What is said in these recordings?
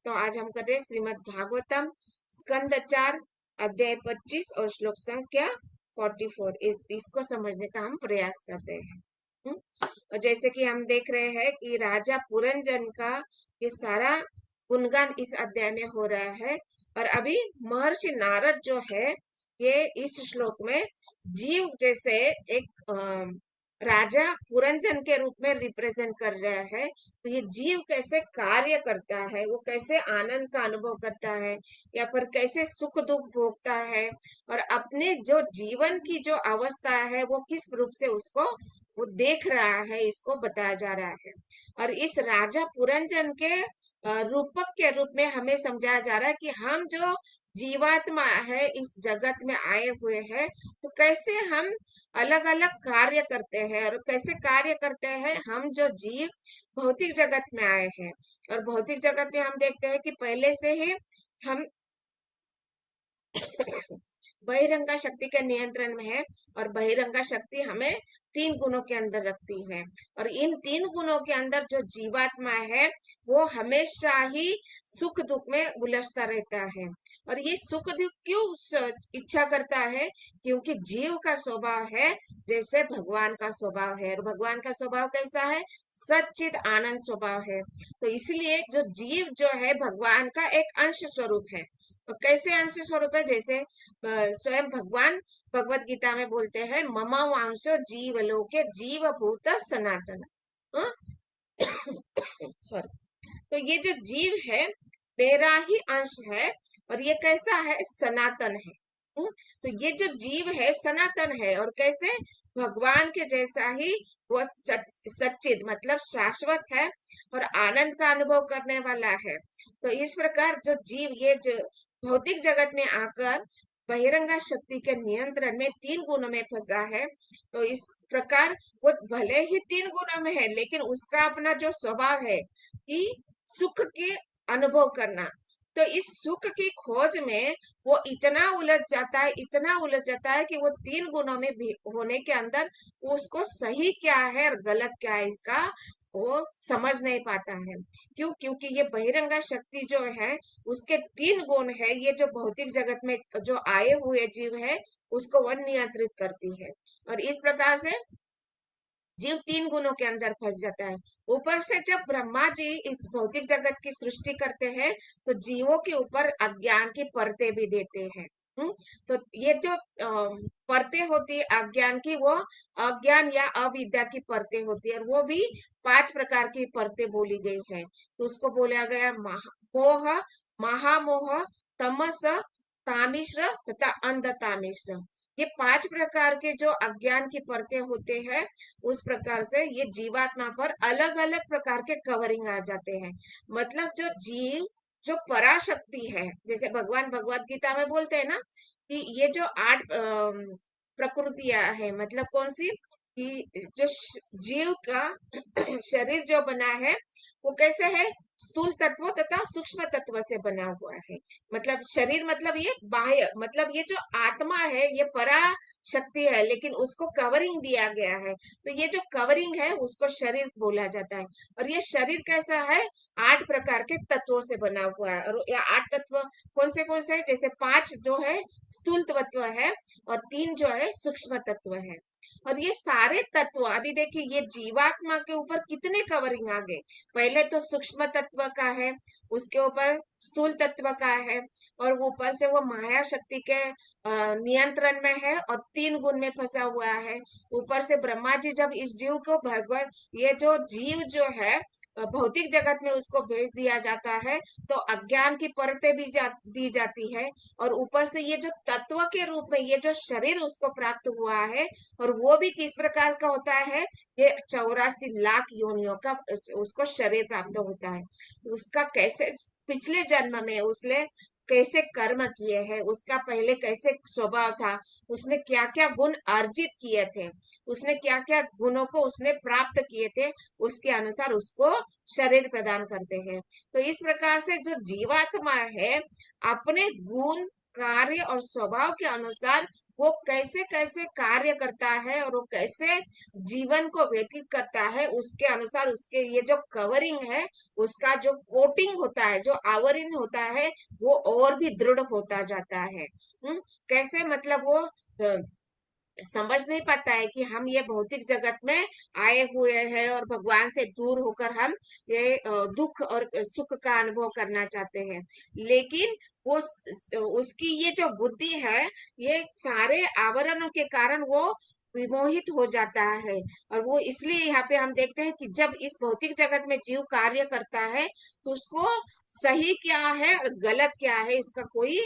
तो आज हम कर रहे हैं श्रीमद् भागवतम स्कंद 4 अध्याय 25 और श्लोक संख्या 44। इसको समझने का हम प्रयास कर रहे हैं। और जैसे कि हम देख रहे हैं कि राजा पुरंजन का ये सारा गुणगान इस अध्याय में हो रहा है। और अभी महर्षि नारद जो है ये इस श्लोक में जीव जैसे एक राजा पुरंजन के रूप में रिप्रेजेंट कर रहा है। तो ये जीव कैसे कार्य करता है, वो कैसे आनंद का अनुभव करता है या फिर कैसे सुख दुख भोगता है, और अपने जो जीवन की जो अवस्था है वो किस रूप से उसको वो देख रहा है, इसको बताया जा रहा है। और इस राजा पुरंजन के रूपक के रूप में हमें समझाया जा रहा है कि हम जो जीवात्मा है इस जगत में आए हुए हैं, तो कैसे हम अलग अलग कार्य करते हैं। और कैसे कार्य करते हैं, हम जो जीव भौतिक जगत में आए हैं, और भौतिक जगत में हम देखते हैं कि पहले से ही हम बहिरंगा शक्ति के नियंत्रण में है। और बहिरंगा शक्ति हमें 3 गुणों के अंदर रखती है। और इन 3 गुणों के अंदर जो जीवात्मा है वो हमेशा ही सुख दुख में उलझता रहता है। और ये सुख दुख क्यों इच्छा करता है, क्योंकि जीव का स्वभाव है जैसे भगवान का स्वभाव है। और भगवान का स्वभाव कैसा है, सच्चित आनंद स्वभाव है। तो इसलिए जो जीव जो है भगवान का एक अंश स्वरूप है। और कैसे अंश स्वरूप है, जैसे स्वयं भगवान भगवत गीता में बोलते हैं, मम वांशो जीवलोके जीवभूत सनातन। सॉरी। तो ये जो जीव है मेरा ही अंश है, और ये कैसा है, सनातन है। तो ये जो जीव है सनातन है, और कैसे, भगवान के जैसा ही वो सच्चिद मतलब शाश्वत है और आनंद का अनुभव करने वाला है। तो इस प्रकार जो जीव ये जो भौतिक जगत में आकर बहिरंगा शक्ति के नियंत्रण में 3 गुणों में फंसा है। तो इस प्रकार वो भले ही 3 गुणों में है, लेकिन उसका अपना जो स्वभाव है कि सुख के अनुभव करना। तो इस सुख की खोज में वो इतना उलझ जाता है, इतना उलझ जाता है कि वो 3 गुणों में भी होने के अंदर उसको सही क्या है और गलत क्या है इसका वो समझ नहीं पाता है। क्यों, क्योंकि ये बहिरंगा शक्ति जो है उसके 3 गुण है। ये जो भौतिक जगत में जो आए हुए जीव है उसको वो नियंत्रित करती है। और इस प्रकार से जीव 3 गुणों के अंदर फंस जाता है। ऊपर से जब ब्रह्मा जी इस भौतिक जगत की सृष्टि करते हैं तो जीवों के ऊपर अज्ञान की परतें भी देते हैं। हम्म, तो ये जो परतें होती है अज्ञान की, वो अज्ञान या अविद्या की परतें होती है। और वो भी 5 प्रकार की परतें बोली गई है। तो उसको बोला गया मोह, महामोह, तमस, तामिश्र तथा अंधतामिश्र। ये 5 प्रकार के जो अज्ञान की परतें होते हैं, उस प्रकार से ये जीवात्मा पर अलग अलग प्रकार के कवरिंग आ जाते हैं। मतलब जो जीव जो पराशक्ति है, जैसे भगवान भगवत गीता में बोलते हैं ना कि ये जो 8 प्रकृतियां है, मतलब कौन सी, कि जो जीव का शरीर जो बना है वो कैसे है, स्थूल तत्व तथा सूक्ष्म तत्व से बना हुआ है। मतलब शरीर मतलब ये बाह्य, मतलब ये जो आत्मा है ये परा शक्ति है, लेकिन उसको कवरिंग दिया गया है। तो ये जो कवरिंग है उसको शरीर बोला जाता है। और ये शरीर कैसा है, 8 प्रकार के तत्वों से बना हुआ है। और ये 8 तत्व कौन से है, जैसे 5 जो है स्थूल तत्व है और 3 जो है सूक्ष्म तत्व है। और ये सारे तत्व अभी देखिए ये जीवात्मा के ऊपर कितने कवरिंग आ गए। पहले तो सूक्ष्म तत्व का है, उसके ऊपर स्थूल तत्व का है, और ऊपर से वो माया शक्ति के नियंत्रण में है और 3 गुण में फंसा हुआ है। ऊपर से ब्रह्मा जी जब इस जीव को भगवत ये जो जीव जो है भौतिक जगत में उसको भेज दिया जाता है, तो अज्ञान की परतें भी दी जाती है। और ऊपर से ये जो तत्व के रूप में ये जो शरीर उसको प्राप्त हुआ है, और वो भी किस प्रकार का होता है, ये 84 लाख योनियों का उसको शरीर प्राप्त होता है। तो उसका कैसे पिछले जन्म में उसने कैसे कर्म किए हैं, उसका पहले कैसे स्वभाव था, उसने क्या क्या गुण अर्जित किए थे, उसने क्या क्या गुणों को उसने प्राप्त किए थे, उसके अनुसार उसको शरीर प्रदान करते हैं। तो इस प्रकार से जो जीवात्मा है अपने गुण कार्य और स्वभाव के अनुसार वो कैसे कैसे कार्य करता है और वो कैसे जीवन को व्यतीत करता है, उसके अनुसार उसके ये जो कवरिंग है, उसका जो कोटिंग होता है, जो आवरण होता है, वो और भी दृढ़ होता जाता है। कैसे मतलब वो समझ नहीं पाता है कि हम ये भौतिक जगत में आए हुए हैं और भगवान से दूर होकर हम ये दुख और सुख का अनुभव करना चाहते हैं। लेकिन वो उसकी ये जो बुद्धि है, ये सारे आवरणों के कारण वो विमोहित हो जाता है। और वो इसलिए यहाँ पे हम देखते हैं कि जब इस भौतिक जगत में जीव कार्य करता है, तो उसको सही क्या है और गलत क्या है इसका कोई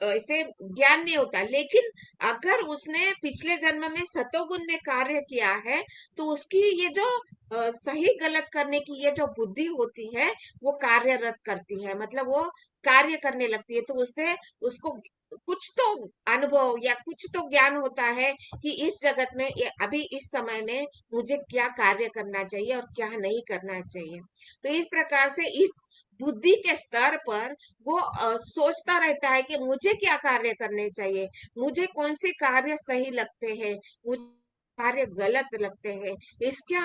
इसे ज्ञान नहीं होता। लेकिन अगर उसने पिछले जन्म में सतोगुण में कार्य किया है, तो उसकी ये जो सही गलत करने की ये जो बुद्धि होती है, वो कार्यरत करती है, मतलब वो कार्य करने लगती है। तो उससे उसको कुछ तो अनुभव या कुछ तो ज्ञान होता है कि इस जगत में अभी इस समय में मुझे क्या कार्य करना चाहिए और क्या नहीं करना चाहिए। तो इस प्रकार से इस बुद्धि के स्तर पर वो सोचता रहता है कि मुझे क्या कार्य करने चाहिए, मुझे कौन से कार्य सही लगते हैं, मुझे कार्य गलत लगते हैं, इसके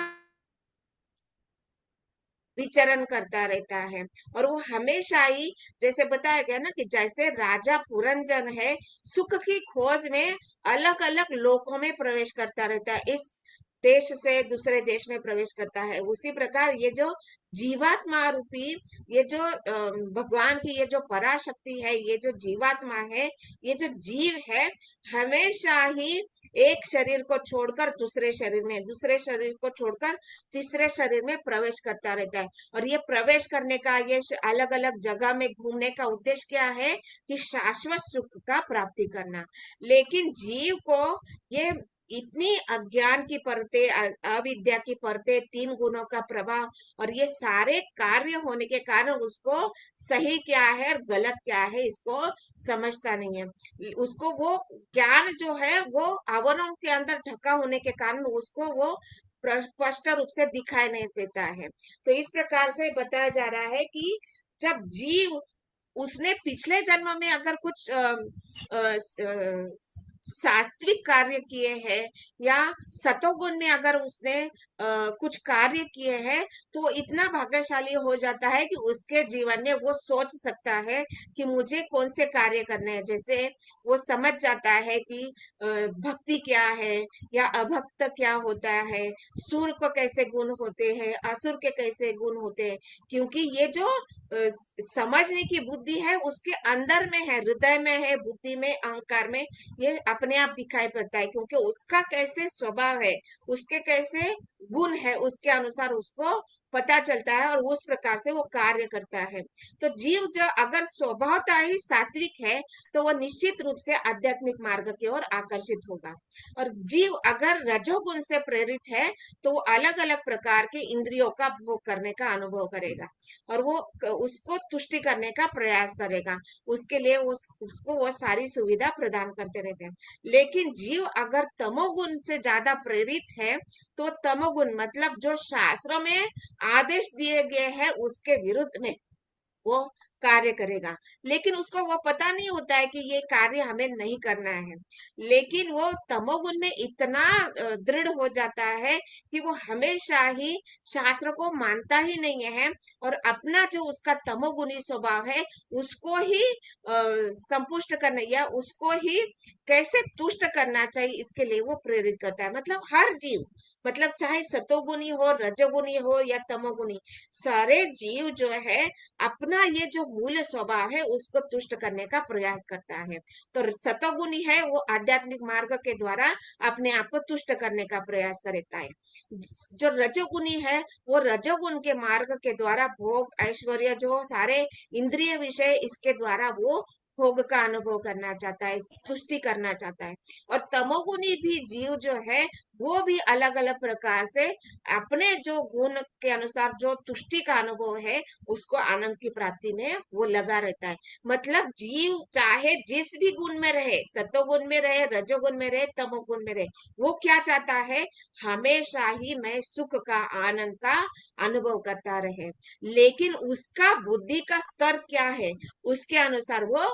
विचरण करता रहता है। और वो हमेशा ही, जैसे बताया गया ना, कि जैसे राजा पुरंजन है, सुख की खोज में अलग अलग लोकों में प्रवेश करता रहता है, इस देश से दूसरे देश में प्रवेश करता है, उसी प्रकार ये जो जीवात्मा रूपी ये जो भगवान की ये जो पराशक्ति है, ये जो जीवात्मा है, ये जो जीव है, हमेशा ही एक शरीर को छोड़कर दूसरे शरीर में, दूसरे शरीर को छोड़कर तीसरे शरीर में प्रवेश करता रहता है। और ये प्रवेश करने का, ये अलग अलग जगह में घूमने का उद्देश्य क्या है कि शाश्वत सुख का प्राप्ति करना। लेकिन जीव को ये इतनी अज्ञान की परतें, अविद्या की परतें, तीन गुणों का प्रभाव और ये सारे कार्य होने के कारण उसको सही क्या है और गलत क्या है इसको समझता नहीं है। उसको वो ज्ञान जो है वो आवरणों के अंदर ढका होने के कारण उसको वो स्पष्ट रूप से दिखाई नहीं देता है। तो इस प्रकार से बताया जा रहा है कि जब जीव उसने पिछले जन्म में अगर कुछ सात्विक कार्य किए हैं या सतोगुण में अगर उसने कुछ कार्य किए हैं, तो वो इतना भाग्यशाली हो जाता है कि उसके जीवन में वो सोच सकता है कि मुझे कौन से कार्य करने हैं। जैसे वो समझ जाता है कि भक्ति क्या है या अभक्त क्या होता है, सूर को कैसे गुण होते हैं, असुर के कैसे गुण होते हैं। क्योंकि ये जो समझने की बुद्धि है उसके अंदर में है, हृदय में है, बुद्धि में, अहंकार में, ये अपने आप दिखाई पड़ता है। क्योंकि उसका कैसे स्वभाव है, उसके कैसे गुण है, उसके अनुसार उसको पता चलता है और उस प्रकार से वो कार्य करता है। तो जीव जो अगर स्वभावता ही सात्विक है, तो वो निश्चित रूप से आध्यात्मिक मार्ग की ओर आकर्षित होगा। और जीव अगर रजोगुण से प्रेरित है, तो वो अलग अलग प्रकार के इंद्रियों का भोग करने का अनुभव करेगा और वो उसको तुष्टि करने का प्रयास करेगा। उसके लिए उसको वो सारी सुविधा प्रदान करते रहते हैं। लेकिन जीव अगर तमोगुण से ज्यादा प्रेरित है, तो तमोगुण मतलब जो शास्त्रों में आदेश दिए गए हैं उसके विरुद्ध में वो कार्य करेगा। लेकिन उसको वो पता नहीं होता है कि ये कार्य हमें नहीं करना है। लेकिन वो तमोगुण में इतना दृढ़ हो जाता है कि वो हमेशा ही शास्त्र को मानता ही नहीं है और अपना जो उसका तमोगुणी स्वभाव है उसको ही संपुष्ट करने या उसको ही कैसे तुष्ट करना चाहिए इसके लिए वो प्रेरित करता है। मतलब हर जीव, मतलब चाहे सतोगुणी हो, रजोगुणी हो या तमोगुणी, सारे जीव जो है अपना ये जो मूल स्वभाव है उसको तुष्ट करने का प्रयास करता है। तो सतोगुणी है वो आध्यात्मिक मार्ग के द्वारा अपने आप को तुष्ट करने का प्रयास करता है। जो रजोगुणी है वो रजोगुण के मार्ग के द्वारा भोग, ऐश्वर्य, जो सारे इंद्रिय विषय, इसके द्वारा वो भोग का अनुभव करना चाहता है, तुष्टि करना चाहता है। और तमोगुणी भी जीव जो है वो भी अलग अलग प्रकार से अपने जो गुण के अनुसार जो तुष्टि का अनुभव है उसको आनंद की प्राप्ति में वो लगा रहता है। मतलब जीव चाहे जिस भी गुण में रहे, सतोगुण में रहे, रजोगुण में रहे, तमोगुण में रहे, वो क्या चाहता है, हमेशा ही मैं सुख का, आनंद का अनुभव करता रहे। लेकिन उसका बुद्धि का स्तर क्या है, उसके अनुसार वो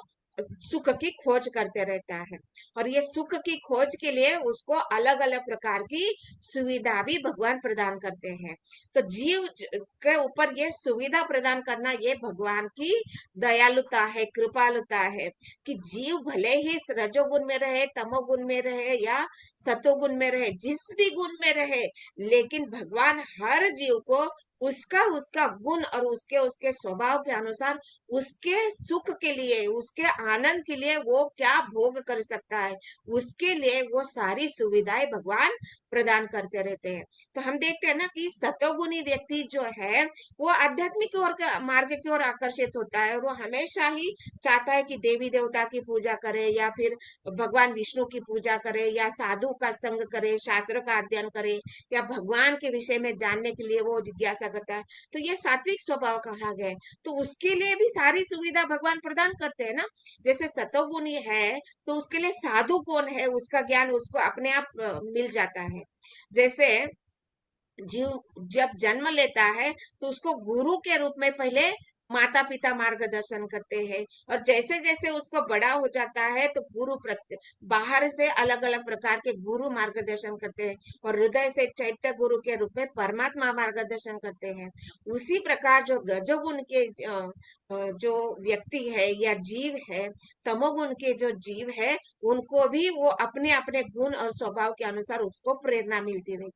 सुख की खोज करते रहता है। और ये सुख की खोज के लिए उसको अलग अलग प्रकार की सुविधा भी भगवान प्रदान करते हैं। तो के ऊपर ये सुविधा प्रदान करना ये भगवान की दयालुता है, कृपालुता है, कि जीव भले ही रजोगुण में रहे, तमोगुण में रहे या सतोगुण में रहे, जिस भी गुण में रहे, लेकिन भगवान हर जीव को उसका उसका गुण और उसके उसके स्वभाव के अनुसार उसके सुख के लिए, उसके आनंद के लिए वो क्या भोग कर सकता है, उसके लिए वो सारी सुविधाएं भगवान प्रदान करते रहते हैं। तो हम देखते हैं ना कि सतोगुणी व्यक्ति जो है वो आध्यात्मिक और मार्ग की ओर आकर्षित होता है, और वो हमेशा ही चाहता है कि देवी देवता की पूजा करे या फिर भगवान विष्णु की पूजा करे या साधु का संग करे, शास्त्र का अध्ययन करे या भगवान के विषय में जानने के लिए वो जिज्ञासा करता है। तो ये सात्विक स्वभाव कहा गया है। तो उसके लिए भी सारी सुविधा भगवान प्रदान करते हैं ना। जैसे सतोगुणी है तो उसके लिए साधु कौन है उसका ज्ञान उसको अपने आप मिल जाता है। जैसे जीव जब जन्म लेता है तो उसको गुरु के रूप में पहले माता पिता मार्गदर्शन करते हैं, और जैसे जैसे उसको बड़ा हो जाता है तो गुरु प्रत्ये बाहर से अलग अलग प्रकार के गुरु मार्गदर्शन करते हैं, और हृदय से चैत्य गुरु के रूप में परमात्मा मार्गदर्शन करते हैं। उसी प्रकार जो रजोगुण के जो व्यक्ति है या जीव है, तमोगुण के जो जीव है, उनको भी वो अपने अपने गुण और स्वभाव के अनुसार उसको प्रेरणा मिलती रहती।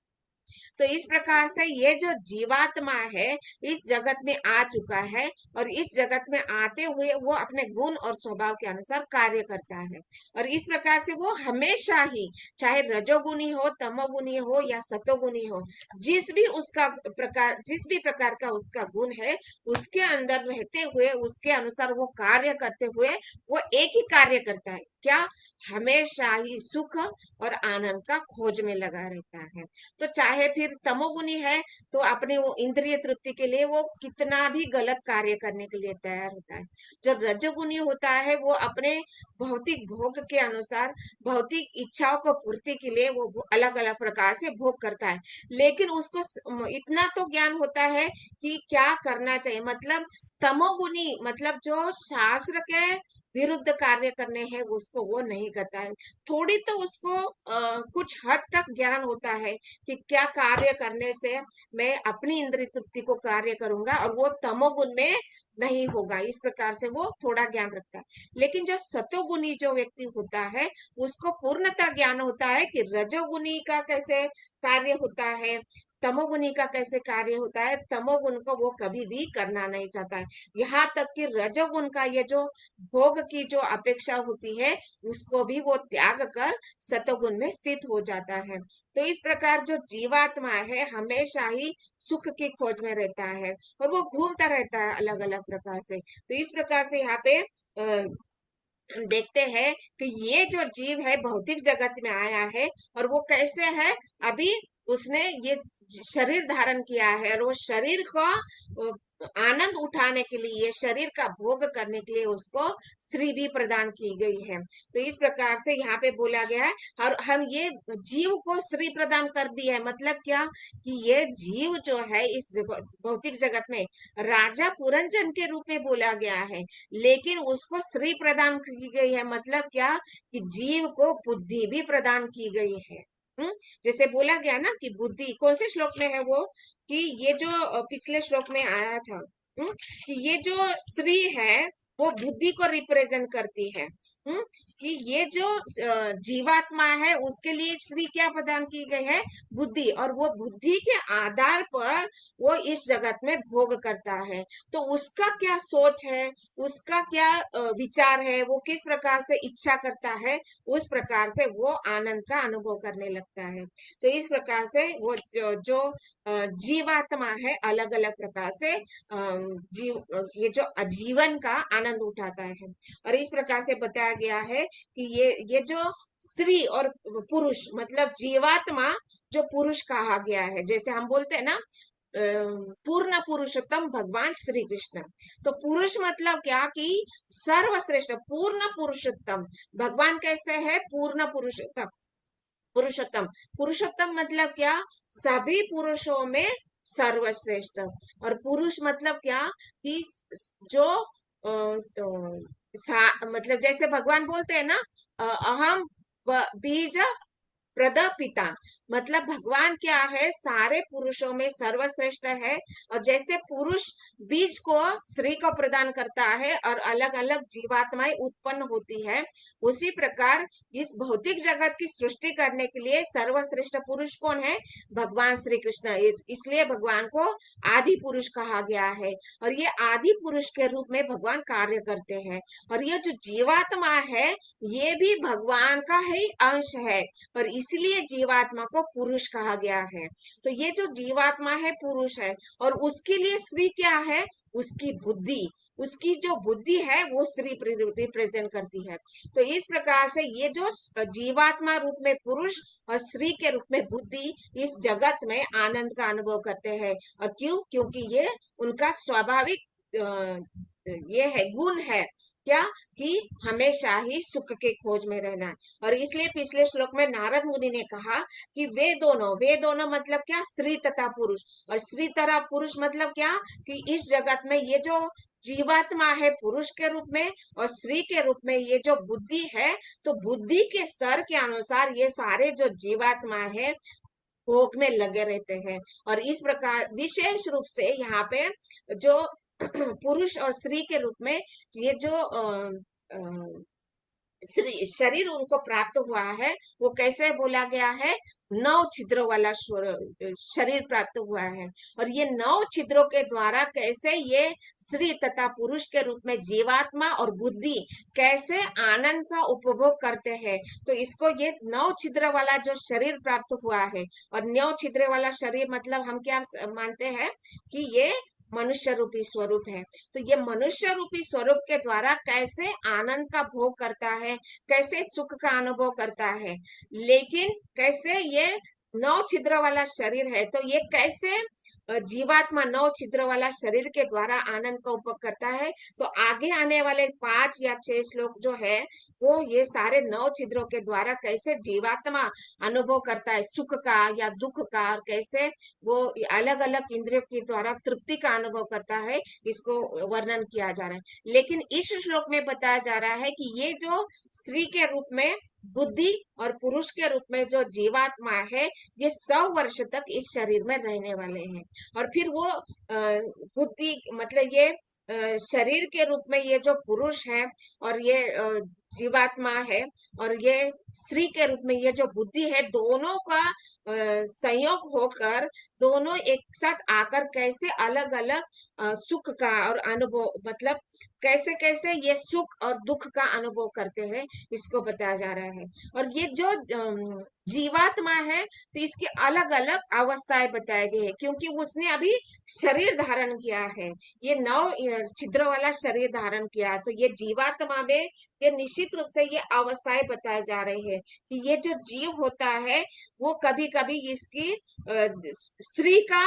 तो इस प्रकार से ये जो जीवात्मा है इस जगत में आ चुका है, और इस जगत में आते हुए वो अपने गुण और स्वभाव के अनुसार कार्य करता है। और इस प्रकार से वो हमेशा ही, चाहे रजोगुणी हो, तमोगुणी हो या सतोगुणी हो, जिस भी प्रकार का उसका गुण है, उसके अंदर रहते हुए उसके अनुसार वो कार्य करते हुए वो एक ही कार्य करता है, क्या, हमेशा ही सुख और आनंद का खोज में लगा रहता है। तो चाहे फिर तमोगुनी है तो अपने वो इंद्रिय तृप्ति के लिए वो कितना भी गलत कार्य करने के लिए तैयार होता है। जब रजोगुनी होता है वो अपने भौतिक भोग के अनुसार भौतिक इच्छाओं को पूर्ति के लिए वो अलग अलग प्रकार से भोग करता है, लेकिन उसको इतना तो ज्ञान होता है कि क्या करना चाहिए। मतलब तमोगुनी मतलब जो शास्त्र के विरुद्ध कार्य करने हैं उसको वो नहीं करता है। थोड़ी तो उसको कुछ हद तक ज्ञान होता है कि क्या कार्य करने से मैं अपनी इंद्रिय तृप्ति को कार्य करूंगा और वो तमोगुण में नहीं होगा, इस प्रकार से वो थोड़ा ज्ञान रखता है। लेकिन जो सतोगुणी जो व्यक्ति होता है उसको पूर्णता ज्ञान होता है कि रजोगुणी का कैसे कार्य होता है, तमोगुणी का कैसे कार्य होता है, तमोगुण को वो कभी भी करना नहीं चाहता है। यहाँ तक कि रजोगुण का ये जो भोग की जो अपेक्षा होती है उसको भी वो त्याग कर सतोगुण में स्थित हो जाता है। तो इस प्रकार जो जीवात्मा है हमेशा ही सुख की खोज में रहता है, और वो घूमता रहता है अलग अलग प्रकार से। तो इस प्रकार से यहाँ पे देखते हैं कि ये जो जीव है भौतिक जगत में आया है, और वो कैसे है, अभी उसने ये शरीर धारण किया है, और वो शरीर को आनंद उठाने के लिए, शरीर का भोग करने के लिए उसको स्त्री भी प्रदान की गई है। तो इस प्रकार से यहाँ पे बोला गया है, और हम ये जीव को स्त्री प्रदान कर दी है, मतलब क्या, कि ये जीव जो है इस भौतिक जगत में राजा पुरंजन के रूप में बोला गया है, लेकिन उसको स्त्री प्रदान की गई है। मतलब क्या, कि जीव को बुद्धि भी प्रदान की गई है। जैसे बोला गया ना कि बुद्धि, कौन से श्लोक में है वो, कि ये जो पिछले श्लोक में आया था, कि ये जो स्त्री है वो बुद्धि को रिप्रेजेंट करती है। कि ये जो जीवात्मा है उसके लिए श्री क्या प्रदान की गई है, बुद्धि, और वो बुद्धि के आधार पर वो इस जगत में भोग करता है। तो उसका क्या सोच है, उसका क्या विचार है, वो किस प्रकार से इच्छा करता है, उस प्रकार से वो आनंद का अनुभव करने लगता है। तो इस प्रकार से वो जो जीवात्मा है अलग अलग प्रकार से ये जो जीवन का आनंद उठाता है। और इस प्रकार से बताया गया है कि ये जो स्त्री और पुरुष, मतलब जीवात्मा जो पुरुष कहा गया है, जैसे हम बोलते हैं ना पूर्ण पुरुषोत्तम भगवान श्री कृष्ण। तो पुरुष मतलब क्या, कि सर्वश्रेष्ठ पूर्ण पुरुषोत्तम भगवान कैसे है, पूर्ण पुरुषोत्तम। पुरुषोत्तम, पुरुषोत्तम मतलब क्या, सभी पुरुषों में सर्वश्रेष्ठ। और पुरुष मतलब क्या, कि जो मतलब जैसे भगवान बोलते हैं ना, अहम बीज पिता, मतलब भगवान क्या है, सारे पुरुषों में सर्वश्रेष्ठ है। और जैसे पुरुष बीज को स्त्री को प्रदान करता है और अलग अलग जीवात्माएं उत्पन्न होती है, उसी प्रकार इस भौतिक जगत की सृष्टि करने के लिए सर्वश्रेष्ठ पुरुष कौन है? भगवान श्री कृष्ण। इसलिए भगवान को आदि पुरुष कहा गया है, और ये आदि पुरुष के रूप में भगवान कार्य करते हैं। और ये जो जीवात्मा है, ये भी भगवान का ही अंश है, और इसलिए जीवात्मा को पुरुष कहा गया है। तो ये जो जीवात्मा है पुरुष है, और उसके लिए स्त्री क्या है? उसकी बुद्धि, उसकी जो बुद्धि है वो स्त्री रिप्रेजेंट करती है। तो इस प्रकार से ये जो जीवात्मा रूप में पुरुष और स्त्री के रूप में बुद्धि इस जगत में आनंद का अनुभव करते हैं। और क्यों? क्योंकि ये उनका स्वाभाविक ये है, गुण है क्या? कि हमेशा ही सुख के खोज में रहना है। और इसलिए पिछले श्लोक में नारद मुनि ने कहा कि वे दोनों मतलब क्या? स्त्री तथा पुरुष। और स्त्री तथा पुरुष मतलब क्या? कि इस जगत में ये जो जीवात्मा है पुरुष के रूप में और स्त्री के रूप में ये जो बुद्धि है, तो बुद्धि के स्तर के अनुसार ये सारे जो जीवात्मा है भोग में लगे रहते हैं। और इस प्रकार विशेष रूप से यहाँ पे जो पुरुष और स्त्री के रूप में ये जो शरीर उनको प्राप्त हुआ है, वो कैसे बोला गया है? 9 छिद्रों वाला शरीर प्राप्त हुआ है। और ये 9 छिद्रों के द्वारा कैसे ये स्त्री तथा पुरुष के रूप में जीवात्मा और बुद्धि कैसे आनंद का उपभोग करते हैं, तो इसको ये 9 छिद्र वाला जो शरीर प्राप्त हुआ है। और 9 छिद्र वाला शरीर मतलब हम क्या मानते हैं? कि ये मनुष्य रूपी स्वरूप है। तो ये मनुष्य रूपी स्वरूप के द्वारा कैसे आनंद का भोग करता है, कैसे सुख का अनुभव करता है। लेकिन कैसे ये 9 छिद्र वाला शरीर है, तो ये कैसे जीवात्मा 9 छिद्र वाला शरीर के द्वारा आनंद का उपभोग करता है। तो आगे आने वाले 5 या 6 श्लोक जो है, वो ये सारे 9 छिद्रों के द्वारा कैसे जीवात्मा अनुभव करता है सुख का या दुख का, और कैसे वो अलग अलग इंद्रियों के द्वारा तृप्ति का अनुभव करता है, इसको वर्णन किया जा रहा है। लेकिन इस श्लोक में बताया जा रहा है कि ये जो स्त्री के रूप में बुद्धि और पुरुष के रूप में जो जीवात्मा है, ये 100 वर्ष तक इस शरीर में रहने वाले हैं। और फिर वो बुद्धि मतलब ये शरीर के रूप में ये जो पुरुष है और ये जीवात्मा है, और ये स्त्री के रूप में ये जो बुद्धि है, दोनों का संयोग होकर दोनों एक साथ आकर कैसे अलग अलग सुख का और अनुभव, मतलब कैसे कैसे ये सुख और दुख का अनुभव करते हैं, इसको बताया जा रहा है। और ये जो जीवात्मा है, तो इसकी अलग अलग अवस्थाएं बताई गई है, क्योंकि उसने अभी शरीर धारण किया है, ये 9 छिद्र वाला शरीर धारण किया। तो ये जीवात्मा में ये निश्चित रूप से ये अवस्थाएं बताए जा रहे हैं कि ये जो जीव होता है, वो कभी कभी इसकी स्त्री का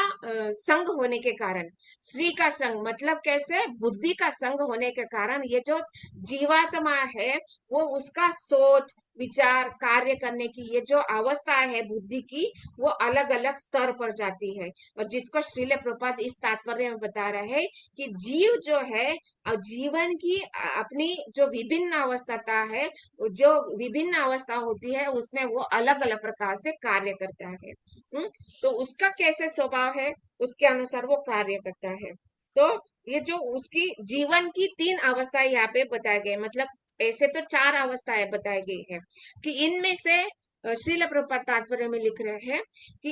संग होने के कारण, स्त्री का संग मतलब कैसे? बुद्धि का संग होने के कारण ये जो जीवात्मा है, वो उसका सोच विचार कार्य करने की ये जो अवस्था है बुद्धि की, वो अलग अलग स्तर पर जाती है। और जिसको श्रील प्रभुपाद इस तात्पर्य में बता रहे हैं कि जीव जो है जीवन की अपनी जो विभिन्न अवस्था है, जो विभिन्न अवस्था होती है, उसमें वो अलग अलग प्रकार से कार्य करता है। तो उसका कैसे स्वभाव है, उसके अनुसार वो कार्य करता है। तो ये जो उसकी जीवन की 3 अवस्थाएं यहाँ पे बताए गए, मतलब ऐसे तो 4 अवस्थाएं बताई गई है कि इनमें से श्रील प्रभुपाद तात्पर्य में लिख रहे हैं कि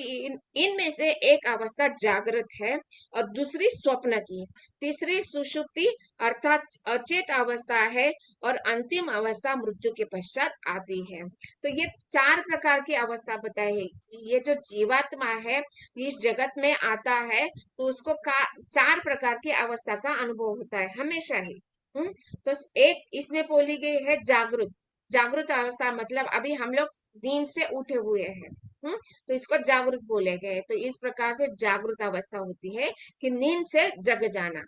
इनमें से एक अवस्था जागृत है, और दूसरी स्वप्न की, तीसरी सुषुप्ति अर्थात अचेत अवस्था है, और अंतिम अवस्था मृत्यु के पश्चात आती है। तो ये 4 प्रकार की अवस्था बताई है कि ये जो जीवात्मा है इस जगत में आता है, तो उसको 4 प्रकार की अवस्था का अनुभव होता है हमेशा ही। तो एक इसमें बोली गई है जागृत, जागृत अवस्था मतलब अभी हम लोग नींद से उठे हुए हैं। तो इसको जागृत बोले गए। तो इस प्रकार से जागृत अवस्था होती है कि नींद से जग जाना,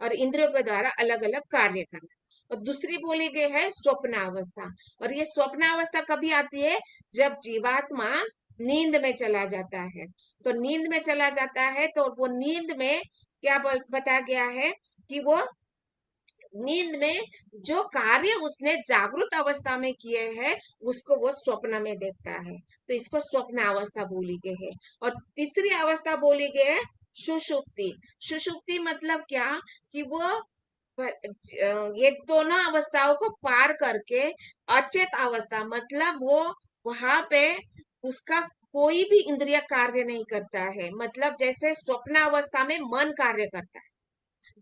और इंद्रियों के द्वारा अलग अलग कार्य करना। और दूसरी बोली गई है स्वप्न अवस्था। और ये स्वप्न अवस्था कभी आती है? जब जीवात्मा नींद में चला जाता है। तो नींद में चला जाता है, तो वो नींद में क्या बताया गया है कि वो नींद में जो कार्य उसने जागृत अवस्था में किए हैं उसको वो स्वप्न में देखता है, तो इसको स्वप्न अवस्था बोली गई है। और तीसरी अवस्था बोली गई है सुषुप्ति। सुषुप्ति मतलब क्या, कि वो ये दोनों अवस्थाओं को पार करके अचेत अवस्था, मतलब वो वहां पे उसका कोई भी इंद्रिय कार्य नहीं करता है। मतलब जैसे स्वप्न अवस्था में मन कार्य करता है,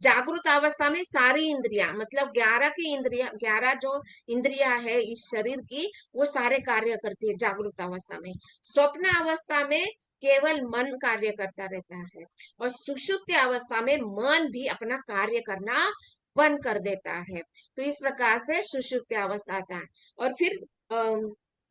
जागृत अवस्था में सारी इंद्रियां, मतलब 11 की इंद्रिया, 11 जो इंद्रियां है इस शरीर की, वो सारे कार्य करती है जागृत अवस्था में। स्वप्न अवस्था में केवल मन कार्य करता रहता है, और सुषुप्त अवस्था में मन भी अपना कार्य करना बंद कर देता है। तो इस प्रकार से सुषुप्त अवस्था आता है। और फिर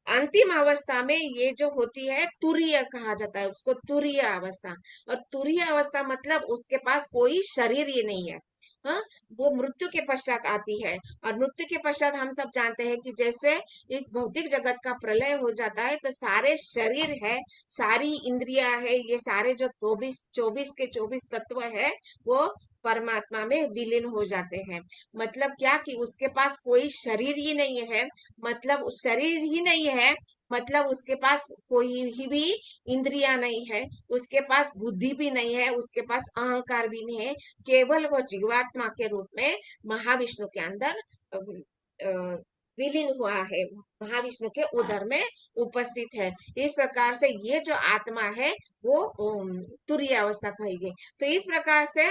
अंतिम अवस्था में ये जो होती है तुरीय कहा जाता है उसको, तुरीय अवस्था। और तुरीय अवस्था मतलब उसके पास कोई शरीर ही नहीं है। हाँ, वो मृत्यु के पश्चात आती है। और मृत्यु के पश्चात हम सब जानते हैं कि जैसे इस भौतिक जगत का प्रलय हो जाता है, तो सारे शरीर है, सारी इंद्रियां है, ये सारे जो 24 के 24 तत्व है, वो परमात्मा में विलीन हो जाते हैं। मतलब क्या, कि उसके पास कोई शरीर ही नहीं है। मतलब शरीर ही नहीं है, मतलब उसके पास कोई ही भी इंद्रिया नहीं है, उसके पास बुद्धि भी नहीं है, उसके पास अहंकार भी नहीं है। केवल वो जीवात्मा के रूप में महाविष्णु के अंदर विलीन हुआ है, महाविष्णु के उदर में उपस्थित है। इस प्रकार से ये जो आत्मा है वो तुरीय अवस्था कही गई। तो इस प्रकार से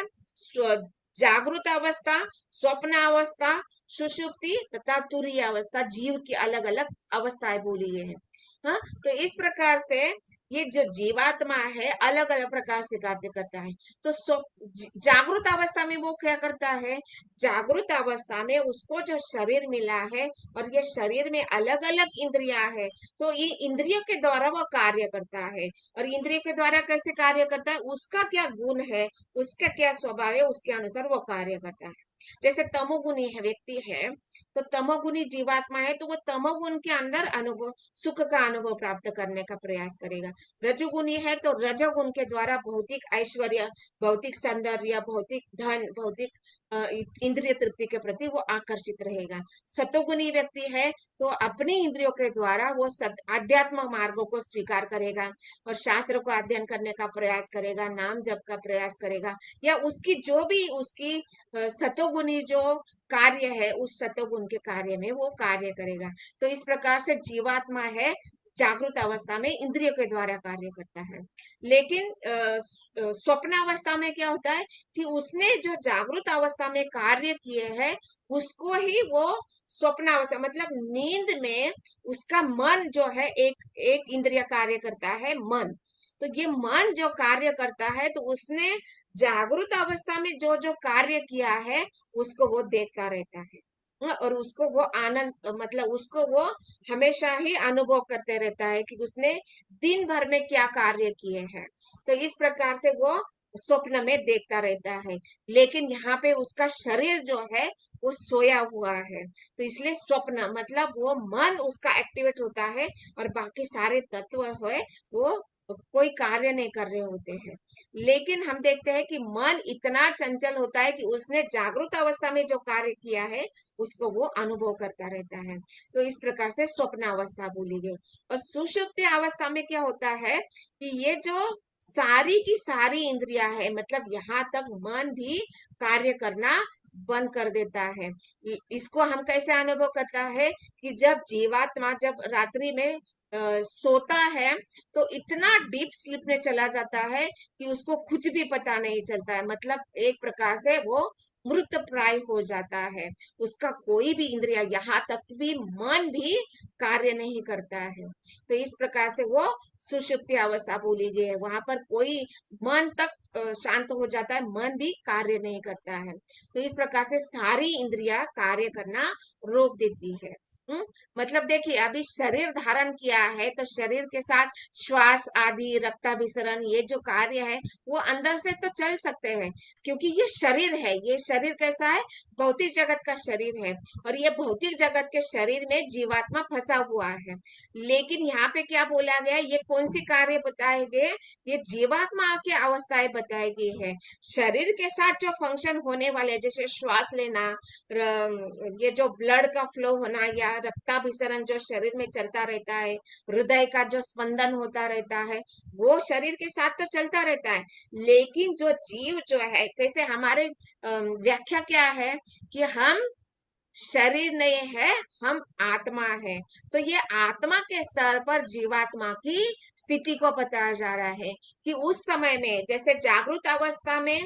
जागृत अवस्था, स्वप्न अवस्था, सुषुप्ति तथा तुरीय अवस्था, जीव की अलग अलग अवस्थाएं बोली गई है। हाँ, तो इस प्रकार से ये जो जीवात्मा है अलग अलग प्रकार से कार्य करता है। तो जागृत अवस्था में वो क्या करता है, जागृत अवस्था में उसको जो शरीर मिला है, और ये शरीर में अलग अलग इंद्रियां है, तो ये इंद्रियों के द्वारा वो कार्य करता है। और इंद्रियों के द्वारा कैसे कार्य करता है, उसका क्या गुण है, उसका क्या स्वभाव है, उसके अनुसार वो कार्य करता है। जैसे तमोगुणी है व्यक्ति है, तो तमोगुणी जीवात्मा है, तो वो तमोगुण के अंदर अनुभव, सुख का अनुभव प्राप्त करने का प्रयास करेगा। रजोगुणी है तो रजोगुण के द्वारा भौतिक ऐश्वर्य, भौतिक सौंदर्य, भौतिक धन, भौतिक इंद्रिय तृप्ति के प्रति वो आकर्षित रहेगा। सतोगुणी व्यक्ति है तो अपनी इंद्रियों के द्वारा वो आध्यात्म मार्गों को स्वीकार करेगा, और शास्त्र को अध्ययन करने का प्रयास करेगा, नाम जप का प्रयास करेगा, या उसकी जो भी उसकी सतोगुणी जो कार्य है, उस सतोगुण के कार्य में वो कार्य करेगा। तो इस प्रकार से जीवात्मा है जागृत अवस्था में इंद्रियों के द्वारा कार्य करता है। लेकिन स्वप्न अवस्था में क्या होता है, कि उसने जो जागृत अवस्था में कार्य किए हैं उसको ही वो स्वप्न अवस्था, मतलब नींद में उसका मन जो है, एक एक इंद्रिय कार्य करता है, मन। तो ये मन जो कार्य करता है, तो उसने जागृत अवस्था में जो जो कार्य किया है उसको वो देखता रहता है। और उसको वो आनंद, मतलब उसको वो हमेशा ही अनुभव करते रहता है कि उसने दिन भर में क्या कार्य किए हैं। तो इस प्रकार से वो स्वप्न में देखता रहता है। लेकिन यहाँ पे उसका शरीर जो है वो सोया हुआ है, तो इसलिए स्वप्न मतलब वो मन उसका एक्टिवेट होता है, और बाकी सारे तत्व है वो कोई कार्य नहीं कर रहे होते हैं। लेकिन हम देखते हैं कि मन इतना चंचल होता है कि उसने जागृत अवस्था में जो कार्य किया है उसको वो अनुभव करता रहता है। तो इस प्रकार से स्वप्न अवस्था बोली गई। और सुषुप्त अवस्था में क्या होता है, कि ये जो सारी की सारी इंद्रियां है, मतलब यहाँ तक मन भी कार्य करना बंद कर देता है। इसको हम कैसे अनुभव करता है, कि जब जीवात्मा जब रात्रि में सोता है, तो इतना डीप स्लीप में चला जाता है कि उसको कुछ भी पता नहीं चलता है। मतलब एक प्रकार से वो मृत प्राय हो जाता है, उसका कोई भी इंद्रिया, यहाँ तक भी मन भी कार्य नहीं करता है। तो इस प्रकार से वो सुषुप्ति अवस्था बोली गई है। वहां पर कोई मन तक शांत हो जाता है, मन भी कार्य नहीं करता है। तो इस प्रकार से सारी इंद्रिया कार्य करना रोक देती है। हम्म मतलब देखिए, अभी शरीर धारण किया है तो शरीर के साथ श्वास आदि, रक्ताभिसरण, ये जो कार्य है वो अंदर से तो चल सकते हैं, क्योंकि ये शरीर है। ये शरीर कैसा है? भौतिक जगत का शरीर है, और ये भौतिक जगत के शरीर में जीवात्मा फंसा हुआ है। लेकिन यहाँ पे क्या बोला गया है? ये कौन सी कार्य बताए गए? ये जीवात्मा की अवस्थाएं बताई गई है। शरीर के साथ जो फंक्शन होने वाले, जैसे श्वास लेना, ये जो ब्लड का फ्लो होना, या रक्ताभिसरण जो शरीर में चलता रहता है, हृदय का जो स्पंदन होता रहता है, वो शरीर के साथ तो चलता रहता है। लेकिन जो जीव जो है, कैसे हमारे व्याख्या क्या है कि हम शरीर नहीं है, हम आत्मा है। तो ये आत्मा के स्तर पर जीवात्मा की स्थिति को बताया जा रहा है कि उस समय में, जैसे जागृत अवस्था में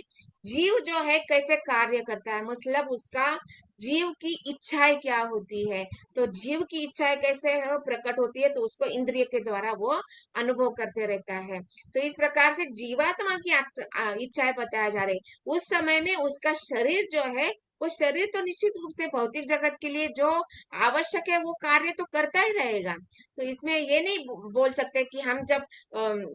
जीव जो है कैसे कार्य करता है, मतलब उसका जीव की इच्छाएं क्या होती है। तो जीव की इच्छाएं कैसे है प्रकट होती है, तो उसको इंद्रिय के द्वारा वो अनुभव करते रहता है। तो इस प्रकार से जीवात्मा की इच्छाएं बताया जा रही। उस समय में उसका शरीर जो है, वो शरीर तो निश्चित रूप से भौतिक जगत के लिए जो आवश्यक है वो कार्य तो करता ही रहेगा। तो इसमें ये नहीं बोल सकते कि हम जब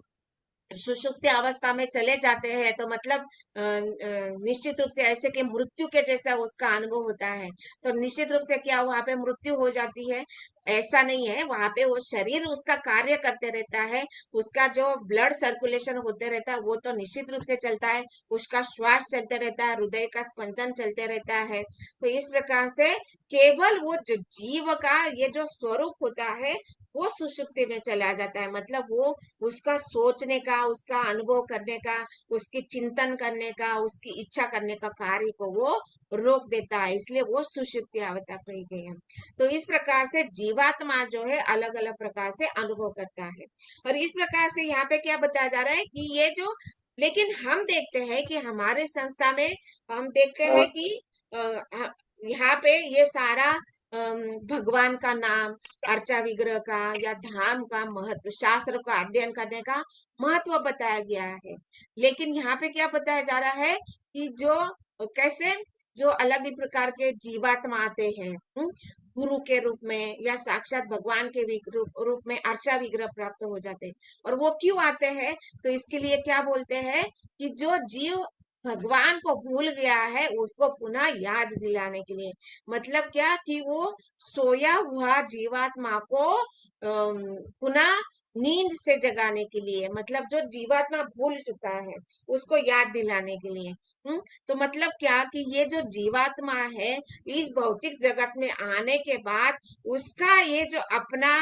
सुषुप्ति अवस्था में चले जाते हैं तो मतलब निश्चित रूप से ऐसे कि मृत्यु के जैसा उसका अनुभव होता है। तो निश्चित रूप से क्या वहां पे मृत्यु हो जाती है? ऐसा नहीं है। वहां पे वो शरीर उसका कार्य करते रहता है, उसका जो ब्लड सर्कुलेशन होते रहता है वो तो निश्चित रूप से चलता है, उसका श्वास चलते रहता है, हृदय का स्पंदन चलते रहता है। तो इस प्रकार से केवल वो जो जीव का ये जो स्वरूप होता है वो सुषुप्ति में चला जाता है। मतलब वो उसका सोचने का, उसका अनुभव करने का, उसकी चिंतन करने का, उसकी इच्छा करने का कार्य को वो रोक देता है, इसलिए वो सुषुप्ति अवस्था कही गई है। तो इस प्रकार से जीवात्मा जो है अलग अलग प्रकार से अनुभव करता है। और इस प्रकार से यहाँ पे क्या बताया जा रहा है कि ये जो, लेकिन हम देखते हैं कि हमारे संस्था में हम देखते हैं कि यहाँ पे ये सारा भगवान का नाम, अर्चा विग्रह का या धाम का महत्व, शास्त्र का अध्ययन करने का महत्व बताया गया है। लेकिन यहाँ पे क्या बताया जा रहा है कि जो कैसे जो अलग ही प्रकार के जीवात्मा आते हैं, गुरु के रूप में या साक्षात भगवान के रूप में अर्चा विग्रह प्राप्त हो जाते हैं। और वो क्यों आते हैं? तो इसके लिए क्या बोलते हैं कि जो जीव भगवान को भूल गया है उसको पुनः याद दिलाने के लिए। मतलब क्या कि वो सोया हुआ जीवात्मा को पुनः नींद से जगाने के लिए, मतलब जो जीवात्मा भूल चुका है उसको याद दिलाने के लिए। तो मतलब क्या कि ये जो जीवात्मा है इस भौतिक जगत में आने के बाद उसका ये जो अपना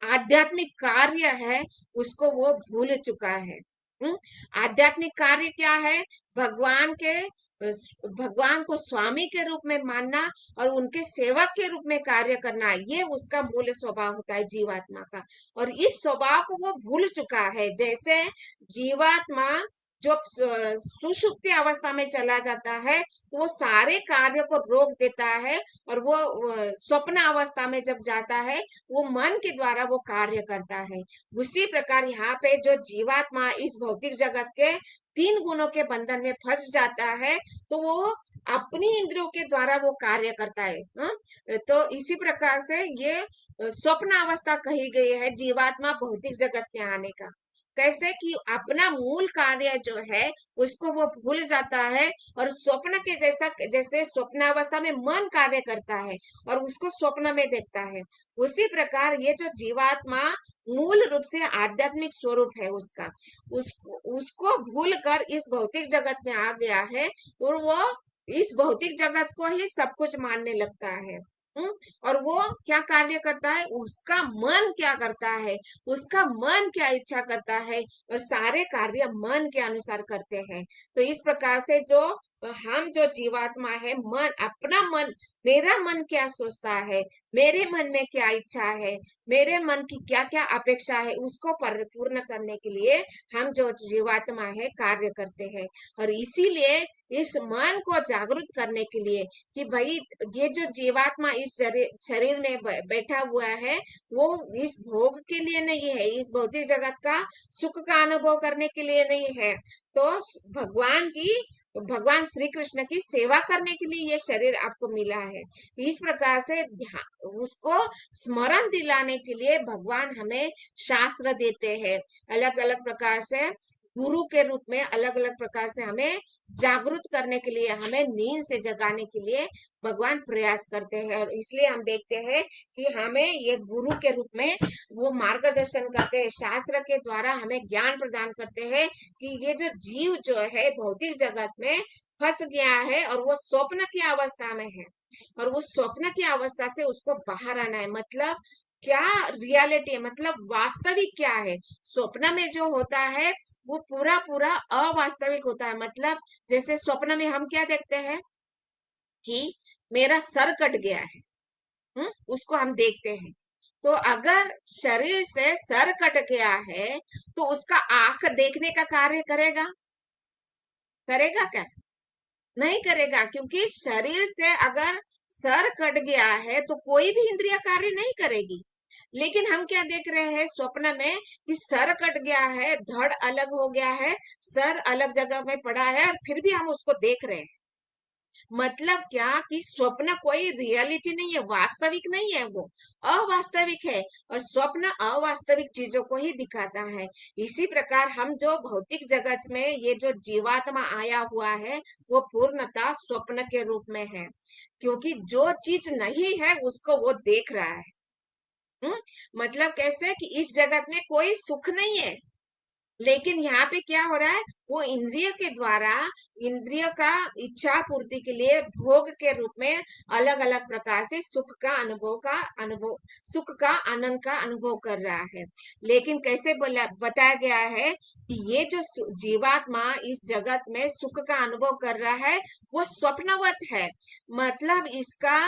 आध्यात्मिक कार्य है उसको वो भूल चुका है। आध्यात्मिक कार्य क्या है? भगवान के भगवान को स्वामी के रूप में मानना और उनके सेवक के रूप में कार्य करना, ये उसका मूल स्वभाव होता है जीवात्मा का। और इस स्वभाव को वो भूल चुका है। जैसे जीवात्मा जब सुषुप्ति अवस्था में चला जाता है तो वो सारे कार्य को रोक देता है, और वो स्वप्न अवस्था में जब जाता है वो मन के द्वारा वो कार्य करता है। उसी प्रकार यहाँ पे जो जीवात्मा इस भौतिक जगत के 3 गुणों के बंधन में फंस जाता है तो वो अपनी इंद्रियों के द्वारा वो कार्य करता है। तो इसी प्रकार से ये स्वप्न अवस्था कही गई है जीवात्मा भौतिक जगत में आने का। कैसे कि अपना मूल कार्य जो है उसको वो भूल जाता है, और स्वप्न के जैसा, जैसे स्वप्नावस्था में मन कार्य करता है और उसको स्वप्न में देखता है, उसी प्रकार ये जो जीवात्मा मूल रूप से आध्यात्मिक स्वरूप है उसका, उसको भूल कर इस भौतिक जगत में आ गया है, और वो इस भौतिक जगत को ही सब कुछ मानने लगता है। और वो क्या कार्य करता है, उसका मन क्या करता है, उसका मन क्या इच्छा करता है, और सारे कार्य मन के अनुसार करते हैं। तो इस प्रकार से जो हम जो जीवात्मा है, मन, अपना मन, मेरा मन क्या सोचता है, मेरे मन में क्या इच्छा है, मेरे मन की क्या क्या अपेक्षा है, उसको पूर्ण करने के लिए हम जो जीवात्मा है कार्य करते हैं। और इसीलिए इस मन को जागृत करने के लिए कि भाई ये जो जीवात्मा इस शरीर में बैठा हुआ है वो इस भोग के लिए नहीं है, इस भौतिक जगत का सुख का अनुभव करने के लिए नहीं है। तो भगवान की भगवान श्री कृष्ण की सेवा करने के लिए ये शरीर आपको मिला है। इस प्रकार से उसको स्मरण दिलाने के लिए भगवान हमें शास्त्र देते हैं, अलग अलग प्रकार से गुरु के रूप में, अलग अलग प्रकार से हमें जागरूक करने के लिए, हमें नींद से जगाने के लिए भगवान प्रयास करते हैं। और इसलिए हम देखते हैं कि हमें ये गुरु के रूप में वो मार्गदर्शन करते हैं, शास्त्र के द्वारा हमें ज्ञान प्रदान करते हैं कि ये जो जीव जो है भौतिक जगत में फंस गया है और वो स्वप्न की अवस्था में है, और वो स्वप्न की अवस्था से उसको बाहर आना है। मतलब क्या रियलिटी है, मतलब वास्तविक क्या है। स्वप्न में जो होता है वो पूरा पूरा अवास्तविक होता है। मतलब जैसे स्वप्न में हम क्या देखते हैं कि मेरा सर कट गया है, उसको हम देखते हैं। तो अगर शरीर से सर कट गया है तो उसका आंख देखने का कार्य करेगा? करेगा क्या? नहीं करेगा, क्योंकि शरीर से अगर सर कट गया है तो कोई भी इंद्रिय कार्य नहीं करेगी। लेकिन हम क्या देख रहे हैं स्वप्न में कि सर कट गया है, धड़ अलग हो गया है, सर अलग जगह में पड़ा है, और फिर भी हम उसको देख रहे हैं। मतलब क्या कि स्वप्न कोई रियलिटी नहीं है, वास्तविक नहीं है, वो अवास्तविक है। और स्वप्न अवास्तविक चीजों को ही दिखाता है। इसी प्रकार हम जो भौतिक जगत में ये जो जीवात्मा आया हुआ है वो पूर्णतः स्वप्न के रूप में है, क्योंकि जो चीज नहीं है उसको वो देख रहा है। मतलब कैसे कि इस जगत में कोई सुख नहीं है, लेकिन यहाँ पे क्या हो रहा है, वो इंद्रिय के द्वारा इंद्रिय का इच्छा पूर्ति के लिए भोग के रूप में अलग अलग प्रकार से सुख का अनुभव सुख का आनंद का अनुभव कर रहा है। लेकिन कैसे बताया गया है कि ये जो जीवात्मा इस जगत में सुख का अनुभव कर रहा है वो स्वप्नवत है। मतलब इसका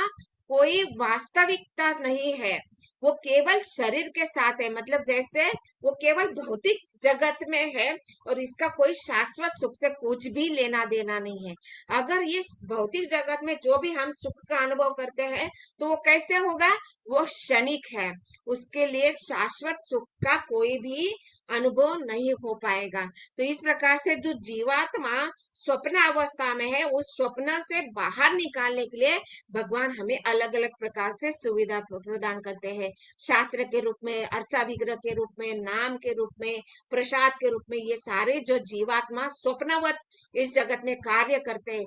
कोई वास्तविकता नहीं है, वो केवल शरीर के साथ है। मतलब जैसे वो केवल भौतिक जगत में है और इसका कोई शाश्वत सुख से कुछ भी लेना देना नहीं है। अगर ये भौतिक जगत में जो भी हम सुख का अनुभव करते हैं तो वो कैसे होगा, वो क्षणिक है, उसके लिए शाश्वत सुख का कोई भी अनुभव नहीं हो पाएगा। तो इस प्रकार से जो जीवात्मा स्वप्न अवस्था में है उस स्वप्न से बाहर निकालने के लिए भगवान हमें अलग अलग प्रकार से सुविधा प्रदान करते हैं, शास्त्र के रूप में, अर्चा विग्रह के रूप में, नाम के रूप में, प्रसाद के रूप में। ये सारे जो जीवात्मा स्वप्नवत इस जगत में कार्य करते हैं।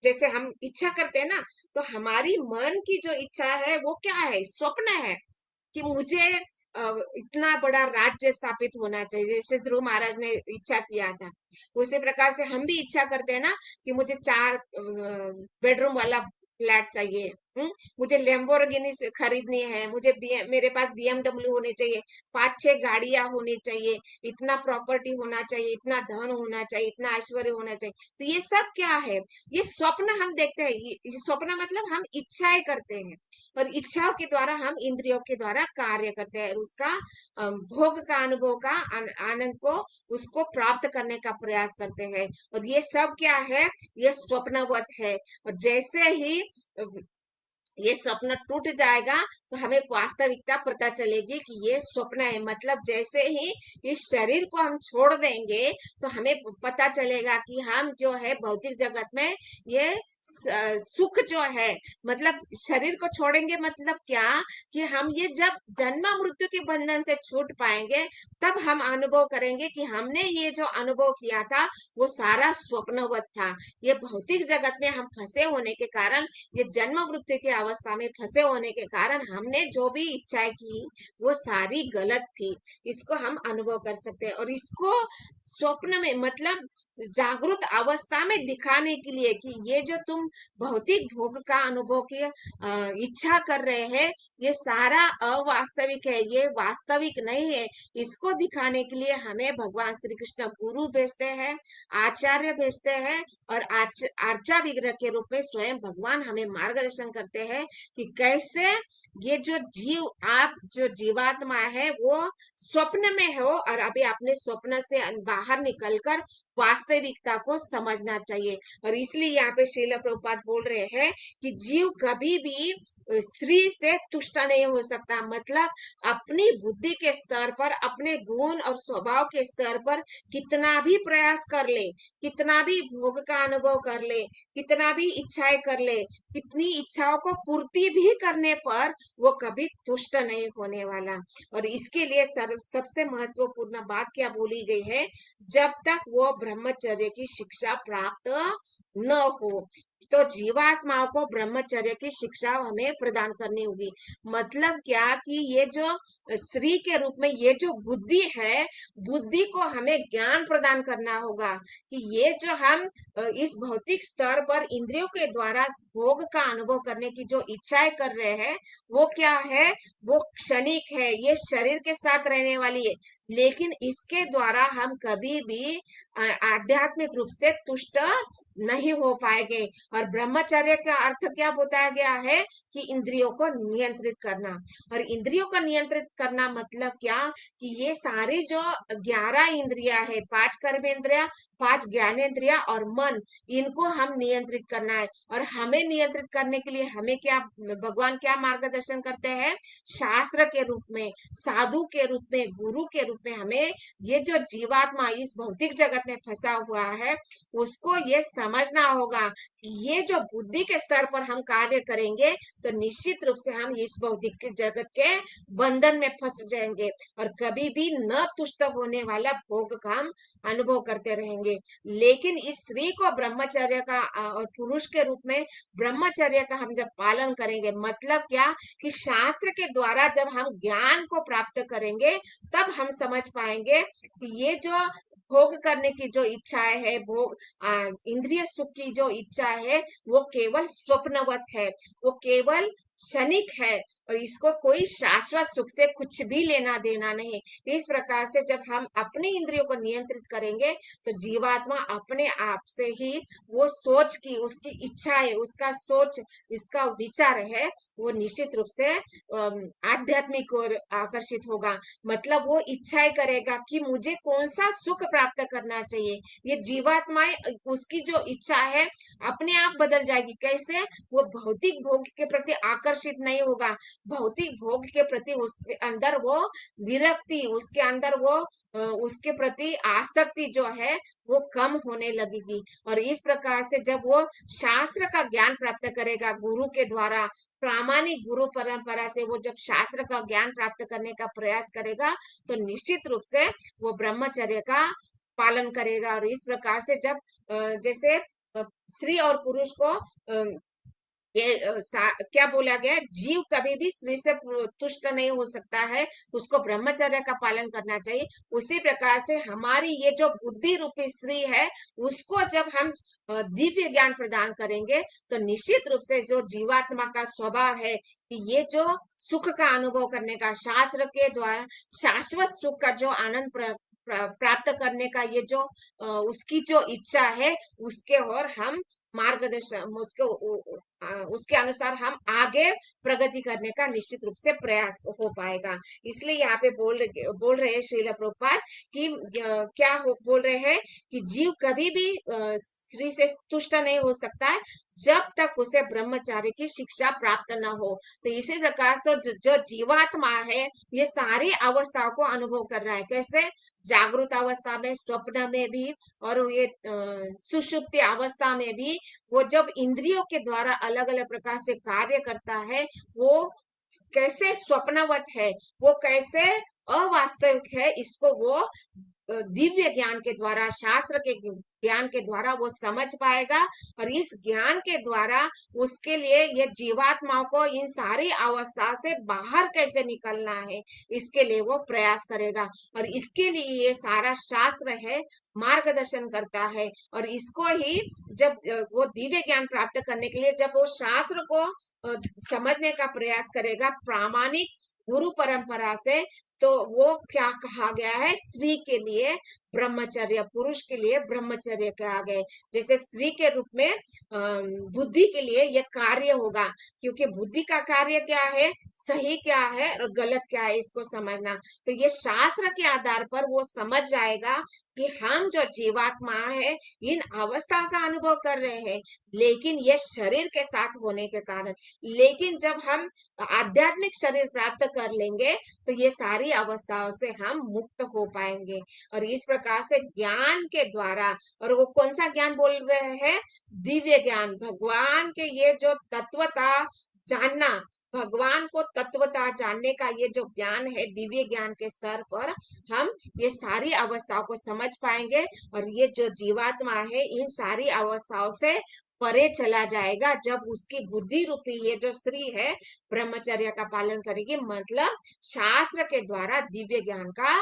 जैसे हम इच्छा करते हैं ना, तो हमारी मन की जो इच्छा है वो क्या है, स्वप्न है कि मुझे इतना बड़ा राज्य स्थापित होना चाहिए, जैसे ध्रुव महाराज ने इच्छा किया था। उसी प्रकार से हम भी इच्छा करते हैं ना कि मुझे 4 बेडरूम वाला फ्लैट चाहिए, मुझे लैम्बोर्गिनी खरीदनी है, मुझे मेरे पास बीएमडब्ल्यू होने चाहिए, 5-6 गाड़ियां होनी चाहिए, इतना प्रॉपर्टी होना चाहिए, इतना धन होना चाहिए, इतना ऐश्वर्य होना चाहिए। तो ये सब क्या है, ये स्वप्न हम देखते हैं। ये स्वप्न मतलब हम इच्छाएं करते हैं, और इच्छाओं के द्वारा हम इंद्रियों के द्वारा कार्य करते हैं, उसका भोग का अनुभव का आनंद को उसको प्राप्त करने का प्रयास करते हैं। और ये सब क्या है, ये स्वप्नवत है। और जैसे ही ये स्वप्न टूट जाएगा तो हमें वास्तविकता पता चलेगी कि ये स्वप्न है। मतलब जैसे ही इस शरीर को हम छोड़ देंगे तो हमें पता चलेगा कि हम जो है भौतिक जगत में ये सुख जो है, मतलब शरीर को छोड़ेंगे मतलब क्या कि हम ये जब जन्म मृत्यु के बंधन से छूट पाएंगे तब हम अनुभव करेंगे कि हमने ये जो अनुभव किया था वो सारा स्वप्नवत था। ये भौतिक जगत में हम फंसे होने के कारण, ये जन्म मृत्यु के अवस्था में फंसे होने के कारण हमने जो भी इच्छाएं की वो सारी गलत थी। इसको हम अनुभव कर सकते हैं, और इसको स्वप्न में मतलब जागृत अवस्था में दिखाने के लिए कि ये जो तुम भौतिक भोग का अनुभव की इच्छा कर रहे हैं ये सारा अवास्तविक है, ये वास्तविक नहीं है। इसको दिखाने के लिए हमें भगवान श्री कृष्ण गुरु भेजते हैं, आचार्य भेजते हैं, और आर्चा विग्रह के रूप में स्वयं भगवान हमें मार्गदर्शन करते हैं कि कैसे ये जो आप जो जीवात्मा है वो स्वप्न में हो, और अभी अपने स्वप्न से बाहर निकलकर वास्तविकता को समझना चाहिए। और इसलिए यहाँ पे श्रील प्रभुपाद बोल रहे हैं कि जीव कभी भी स्त्री से तुष्ट नहीं हो सकता। मतलब अपनी बुद्धि के स्तर पर, अपने गुण और स्वभाव के स्तर पर कितना भी प्रयास कर ले, कितना भी भोग का अनुभव कर ले, कितना भी इच्छाएं कर ले, कितनी इच्छाओं को पूर्ति भी करने पर वो कभी तुष्ट नहीं होने वाला। और इसके लिए सबसे महत्वपूर्ण बात क्या बोली गई है, जब तक वो ब्रह्मचर्य की शिक्षा प्राप्त न हो। तो जीवात्माओं को ब्रह्मचर्य की शिक्षा हमें प्रदान करनी होगी। मतलब क्या कि ये जो श्री के रूप में ये जो बुद्धि है, बुद्धि को हमें ज्ञान प्रदान करना होगा कि ये जो हम इस भौतिक स्तर पर इंद्रियों के द्वारा भोग का अनुभव करने की जो इच्छाएं कर रहे हैं, वो क्या है, वो क्षणिक है, ये शरीर के साथ रहने वाली है। लेकिन इसके द्वारा हम कभी भी आध्यात्मिक रूप से तुष्ट नहीं हो पाएंगे। और ब्रह्मचर्य का अर्थ क्या बताया गया है कि इंद्रियों को नियंत्रित करना। और इंद्रियों को नियंत्रित करना मतलब क्या कि ये सारी जो 11 इंद्रिया है, 5 कर्मेंद्रिया, 5 ज्ञानेंद्रिया और मन, इनको हम नियंत्रित करना है। और हमें नियंत्रित करने के लिए हमें क्या, भगवान क्या मार्गदर्शन करते हैं, शास्त्र के रूप में, साधु के रूप में, गुरु के रूप में हमें ये जो जीवात्मा इस भौतिक जगत में फंसा हुआ है, उसको ये समझना होगा कि ये जो बुद्धि के स्तर पर हम कार्य करेंगे तो निश्चित रूप से हम इस भौतिक जगत के बंधन में फंस जाएंगे और कभी भी न तुष्ट होने वाला भोग का हम अनुभव करते रहेंगे। लेकिन इस स्त्री को ब्रह्मचर्य का और पुरुष के रूप में ब्रह्मचर्य का हम जब पालन करेंगे, मतलब क्या कि शास्त्र के द्वारा जब हम ज्ञान को प्राप्त करेंगे, तब हम समझ पाएंगे कि ये जो भोग करने की जो इच्छाएं है, भोग इंद्रिय सुख की जो इच्छा है, वो केवल स्वप्नवत है, वो केवल क्षणिक है और इसको कोई शाश्वत सुख से कुछ भी लेना देना नहीं। इस प्रकार से जब हम अपनी इंद्रियों को नियंत्रित करेंगे तो जीवात्मा अपने आप से ही वो सोच की, उसकी इच्छा है, उसका सोच, इसका विचार है, वो निश्चित रूप से आध्यात्मिक और आकर्षित होगा। मतलब वो इच्छाएं करेगा कि मुझे कौन सा सुख प्राप्त करना चाहिए। ये जीवात्माएं, उसकी जो इच्छा है अपने आप बदल जाएगी। कैसे, वो भौतिक भोग के प्रति आकर्षित नहीं होगा, भौतिक भोग के प्रति उसके अंदर वो विरक्ति, उसके अंदर वो उसके प्रति आसक्ति जो है वो कम होने लगेगी। और इस प्रकार से जब वो शास्त्र का ज्ञान प्राप्त करेगा गुरु के द्वारा, प्रामाणिक गुरु परंपरा से वो जब शास्त्र का ज्ञान प्राप्त करने का प्रयास करेगा तो निश्चित रूप से वो ब्रह्मचर्य का पालन करेगा। और इस प्रकार से जब जैसे स्त्री और पुरुष को क्या बोला गया है, जीव कभी भी स्त्री से तुष्ट नहीं हो सकता है, उसको ब्रह्मचर्य का पालन करना चाहिए। उसी प्रकार से हमारी ये जो बुद्धि रूपी स्त्री है, उसको जब हम दिव्य ज्ञान प्रदान करेंगे तो निश्चित रूप से जो जीवात्मा का स्वभाव है कि ये जो सुख का अनुभव करने का, शास्त्र के द्वारा शाश्वत सुख का जो आनंद प्राप्त करने का ये जो उसकी जो इच्छा है, उसके और हम मार्गदर्शन, उसके अनुसार हम आगे प्रगति करने का निश्चित रूप से प्रयास हो पाएगा। इसलिए यहाँ पे बोल रहे हैं श्रील प्रभुपाद कि क्या बोल रहे हैं कि जीव कभी भी स्त्री से तुष्ट नहीं हो सकता है जब तक उसे ब्रह्मचारी की शिक्षा प्राप्त न हो। तो इसी प्रकार से जो जीवात्मा है ये सारी अवस्थाओं को अनुभव कर रहा है। कैसे, जागृत अवस्था में, स्वप्न में भी और ये सुषुप्ति अवस्था में भी वो जब इंद्रियों के द्वारा अलग अलग प्रकार से कार्य करता है, वो कैसे स्वप्नवत है, वो कैसे अवास्तविक है, इसको वो दिव्य ज्ञान के द्वारा, शास्त्र के ज्ञान के द्वारा वो समझ पाएगा। और इस ज्ञान के द्वारा उसके लिए ये जीवात्माओं को इन सारी अवस्था से बाहर कैसे निकलना है, इसके लिए वो प्रयास करेगा। और इसके लिए ये सारा शास्त्र है मार्गदर्शन करता है। और इसको ही जब वो दिव्य ज्ञान प्राप्त करने के लिए जब वो शास्त्र को समझने का प्रयास करेगा प्रामाणिक गुरु परंपरा से, तो वो क्या कहा गया है, स्त्री के लिए ब्रह्मचर्य, पुरुष के लिए ब्रह्मचर्य कहा गया है। जैसे स्त्री के रूप में बुद्धि के लिए यह कार्य होगा, क्योंकि बुद्धि का कार्य क्या है, सही क्या है और गलत क्या है इसको समझना। तो ये शास्त्र के आधार पर वो समझ जाएगा कि हम जो जीवात्मा है इन अवस्था का अनुभव कर रहे हैं, लेकिन ये शरीर के साथ होने के कारण। लेकिन जब हम आध्यात्मिक शरीर प्राप्त कर लेंगे तो ये सारी अवस्थाओं से हम मुक्त हो पाएंगे। और इस प्रकार से ज्ञान के द्वारा, और वो कौन सा ज्ञान बोल रहे हैं, दिव्य ज्ञान, भगवान के ये जो तत्वता जानना, भगवान को तत्वता जानने का ये जो ज्ञान है, दिव्य ज्ञान के स्तर पर हम ये सारी अवस्थाओं को समझ पाएंगे। और ये जो जीवात्मा है इन सारी अवस्थाओं से परे चला जाएगा, जब उसकी बुद्धि रूपी ये जो स्त्री है ब्रह्मचर्य का पालन करेगी, मतलब शास्त्र के द्वारा दिव्य ज्ञान का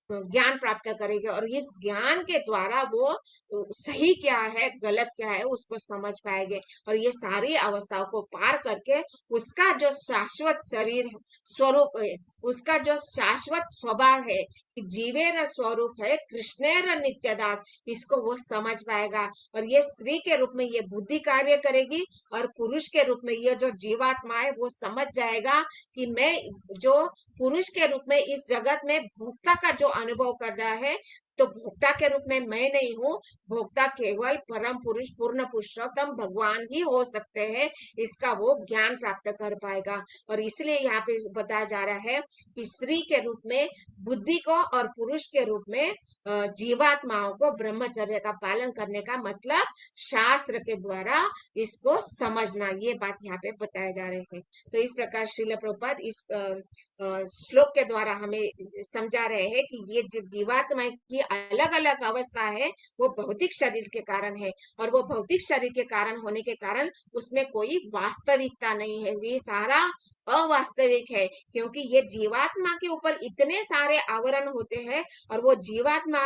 ज्ञान प्राप्त करेगी। और इस ज्ञान के द्वारा वो सही क्या है गलत क्या है उसको समझ पाएंगे। और ये सारी अवस्थाओं को पार करके उसका जो शाश्वत शरीर स्वरूप है, उसका जो शाश्वत स्वभाव है, जीवेर स्वरूप है, कृष्णेर नित्यदात, इसको वो समझ पाएगा। और ये स्त्री के रूप में ये बुद्धि कार्य करेगी, और पुरुष के रूप में ये जो जीवात्मा है वो समझ जाएगा कि मैं जो पुरुष के रूप में इस जगत में भोक्ता का जो अनुभव कर रहा है, तो भोक्ता के रूप में मैं नहीं हूँ, भोक्ता केवल परम पुरुष पूर्ण पुरुषोत्तम भगवान ही हो सकते हैं, इसका वो ज्ञान प्राप्त कर पाएगा। और इसलिए यहाँ पे बताया जा रहा है कि स्त्री के रूप में बुद्धि को और पुरुष के रूप में जीवात्माओं को ब्रह्मचर्य का पालन करने का मतलब शास्त्र के द्वारा इसको समझना, ये बात यहाँ पे बताए जा रहे हैं। तो इस प्रकार श्रील प्रभुपाद इस श्लोक के द्वारा हमें समझा रहे हैं कि ये जो जीवात्मा की अलग अलग अवस्था है वो भौतिक शरीर के कारण है, और वो भौतिक शरीर के कारण होने के कारण उसमें कोई वास्तविकता नहीं है, ये सारा अवास्तविक है। क्योंकि ये जीवात्मा के ऊपर इतने सारे आवरण होते हैं, और वो जीवात्मा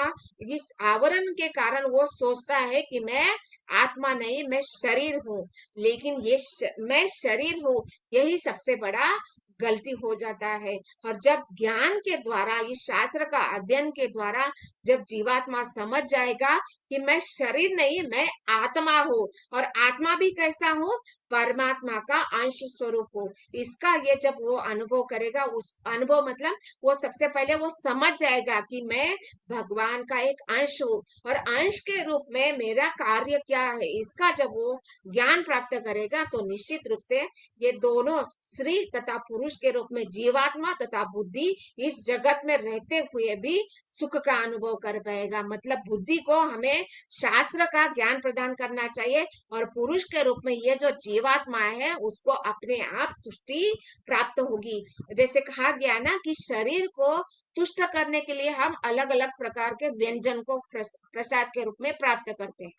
इस आवरण के कारण वो सोचता है कि मैं आत्मा नहीं, मैं शरीर हूँ। लेकिन मैं शरीर हूँ, यही सबसे बड़ा गलती हो जाता है। और जब ज्ञान के द्वारा, इस शास्त्र का अध्ययन के द्वारा जब जीवात्मा समझ जाएगा कि मैं शरीर नहीं, मैं आत्मा हूँ, और आत्मा भी कैसा हूँ, परमात्मा का अंश स्वरूप हो, इसका ये जब वो अनुभव करेगा, उस अनुभव मतलब वो सबसे पहले वो समझ जाएगा कि मैं भगवान का एक अंश हूँ, और अंश के रूप में मेरा कार्य क्या है, इसका जब वो ज्ञान प्राप्त करेगा तो निश्चित रूप से ये दोनों स्त्री तथा पुरुष के रूप में जीवात्मा तथा बुद्धि इस जगत में रहते हुए भी सुख का अनुभव कर पाएगा। मतलब बुद्धि को हमें शास्त्र का ज्ञान प्रदान करना चाहिए, और पुरुष के रूप में ये जो जीवात्मा है उसको अपने आप तुष्टि प्राप्त होगी। जैसे कहा गया ना कि शरीर को तुष्ट करने के लिए हम अलग अलग प्रकार के व्यंजन को प्रसाद के रूप में प्राप्त करते हैं।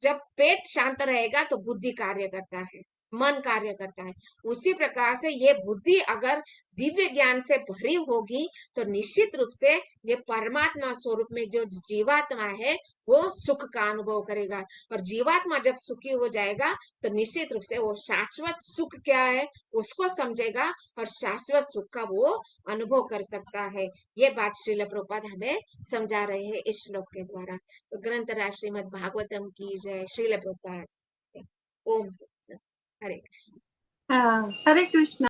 जब पेट शांत रहेगा तो बुद्धि कार्य करता है, मन कार्य करता है। उसी प्रकार से ये बुद्धि अगर दिव्य ज्ञान से भरी होगी तो निश्चित रूप से ये परमात्मा स्वरूप में जो जीवात्मा है वो सुख का अनुभव करेगा। और जीवात्मा जब सुखी हो जाएगा तो निश्चित रूप से वो शाश्वत सुख क्या है उसको समझेगा, और शाश्वत सुख का वो अनुभव कर सकता है। ये बात श्रील प्रभुपाद हमें समझा रहे हैं इस श्लोक के द्वारा। तो ग्रंथ राज श्रीमद् भागवतम की जय। श्रील प्रभुपाद। ओम हरे कृष्ण। हाँ, हरे कृष्ण।